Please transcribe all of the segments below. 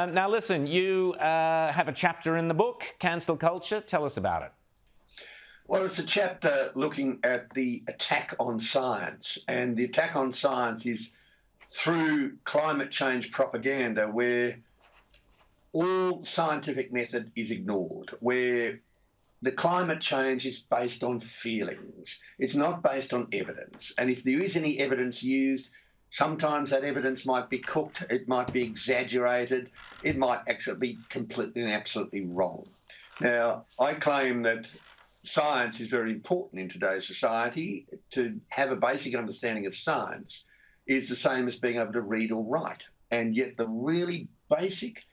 Now, listen, you have a chapter in the book, Cancel Culture. Tell us about it. Well, it's a chapter looking at the attack on science. And the attack on science is through climate change propaganda, where all scientific method is ignored, where the climate change is based on feelings. It's not based on evidence. And if there is any evidence used, sometimes that evidence might be cooked, it might be exaggerated, it might actually be completely and absolutely wrong. Now, I claim that science is very important in today's society. To have a basic understanding of science is the same as being able to read or write. And yet the really basic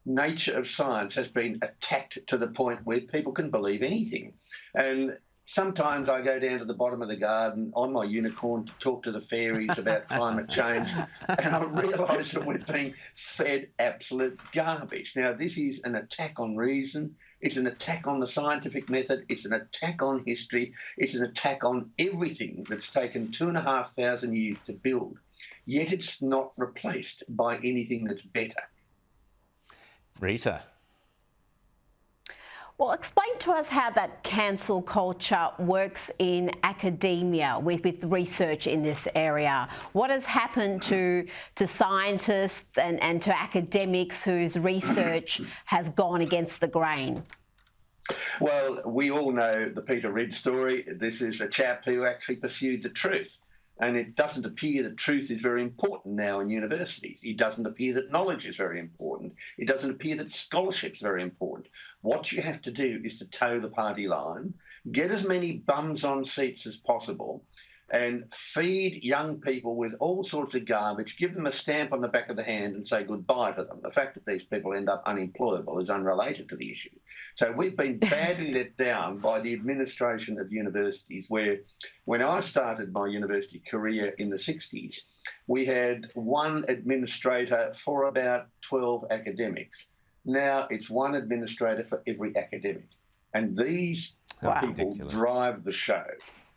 nature of science has been attacked to the point where people can believe anything. And sometimes I go down to the bottom of the garden on my unicorn to talk to the fairies about climate change, and I realise that we're being fed absolute garbage. Now, this is an attack on reason. It's an attack on the scientific method. It's an attack on history. It's an attack on everything that's taken 2,500 years to build. Yet it's not replaced by anything that's better. Rita. Well, explain to us how that cancel culture works in academia with research in this area. What has happened to scientists and to academics whose research has gone against the grain? Well, we all know the Peter Reid story. This is a chap who actually pursued the truth. And it doesn't appear that truth is very important now in universities. It doesn't appear that knowledge is very important. It doesn't appear that scholarship is very important. What you have to do is to toe the party line, get as many bums on seats as possible, and feed young people with all sorts of garbage, give them a stamp on the back of the hand and say goodbye to them. The fact that these people end up unemployable is unrelated to the issue. So we've been badly let down by the administration of universities, where when I started my university career in the 60s, we had one administrator for about 12 academics. Now it's one administrator for every academic. And these people ridiculous. Drive the show.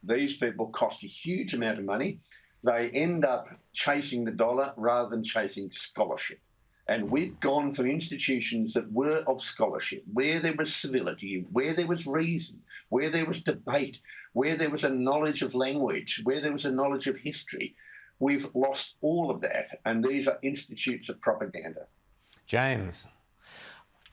These people cost a huge amount of money. They end up chasing the dollar rather than chasing scholarship. And we've gone for institutions that were of scholarship, where there was civility, where there was reason, where there was debate, where there was a knowledge of language, where there was a knowledge of history. We've lost all of that, and these are institutes of propaganda. James.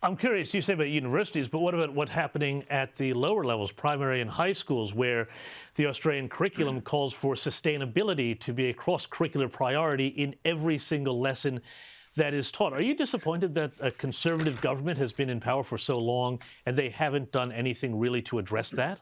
I'm curious, you say about universities, but what about what's happening at the lower levels, primary and high schools, where the Australian curriculum calls for sustainability to be a cross-curricular priority in every single lesson that is taught? Are you disappointed that a Conservative government has been in power for so long and they haven't done anything really to address that?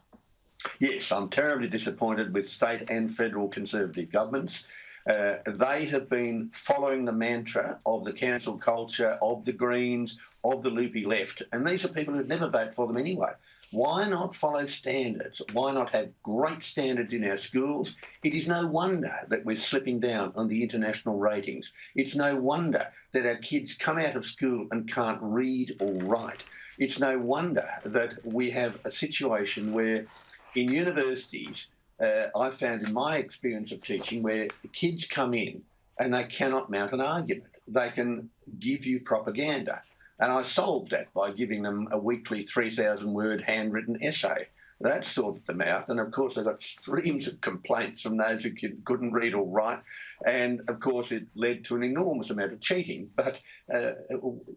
Yes, I'm terribly disappointed with state and federal Conservative governments. They have been following the mantra of the cancel culture, of the Greens, of the loopy left, and these are people who'd never vote for them anyway. Why not follow standards? Why not have great standards in our schools? It is no wonder that we're slipping down on the international ratings. It's no wonder that our kids come out of school and can't read or write. It's no wonder that we have a situation where in universities, I found in my experience of teaching where the kids come in and they cannot mount an argument. They can give you propaganda. And I solved that by giving them a weekly 3,000-word handwritten essay. That sorted them out. And, of course, I got streams of complaints from those who couldn't read or write. And, of course, it led to an enormous amount of cheating. But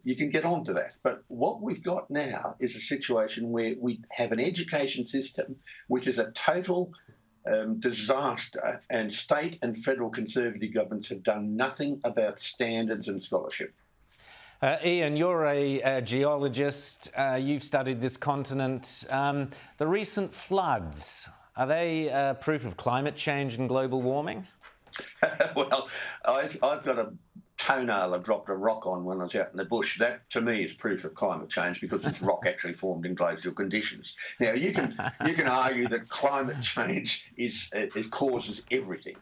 you can get on to that. But what we've got now is a situation where we have an education system which is a total disaster, and state and federal Conservative governments have done nothing about standards and scholarship. Ian, you're a geologist. You've studied this continent. The recent floods, are they proof of climate change and global warming? Well, I've got a toenail I dropped a rock on when I was out in the bush. That, to me, is proof of climate change because this rock actually formed in glacial conditions. Now, you can argue that climate change it causes everything.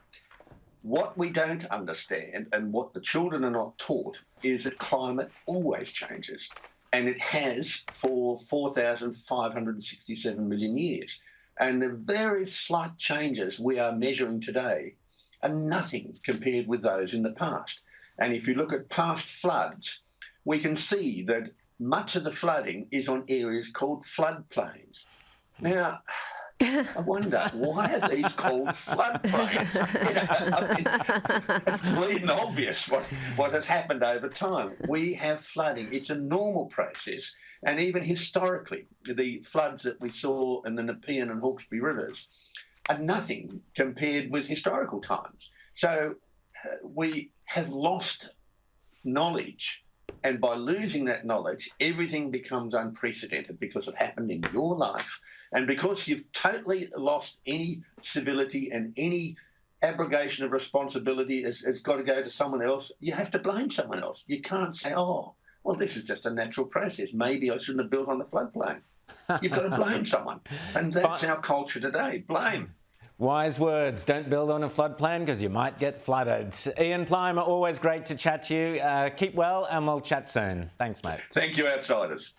What we don't understand and what the children are not taught is that climate always changes, and it has for 4,567 million years. And the very slight changes we are measuring today are nothing compared with those in the past. And if you look at past floods, we can see that much of the flooding is on areas called floodplains. Now, I wonder, why are these called floodplains? It's bleeding obvious what has happened over time. We have flooding. It's a normal process. And even historically, the floods that we saw in the Nepean and Hawkesbury rivers are nothing compared with historical times. So we have lost knowledge. And by losing that knowledge, everything becomes unprecedented because it happened in your life. And because you've totally lost any civility and any abrogation of responsibility has got to go to someone else, you have to blame someone else. You can't say, oh, well, this is just a natural process. Maybe I shouldn't have built on the floodplain. You've got to blame someone. And that's our culture today, blame. Wise words. Don't build on a floodplain because you might get flooded. Ian Plimer, always great to chat to you. Keep well and we'll chat soon. Thanks, mate. Thank you, Outsiders.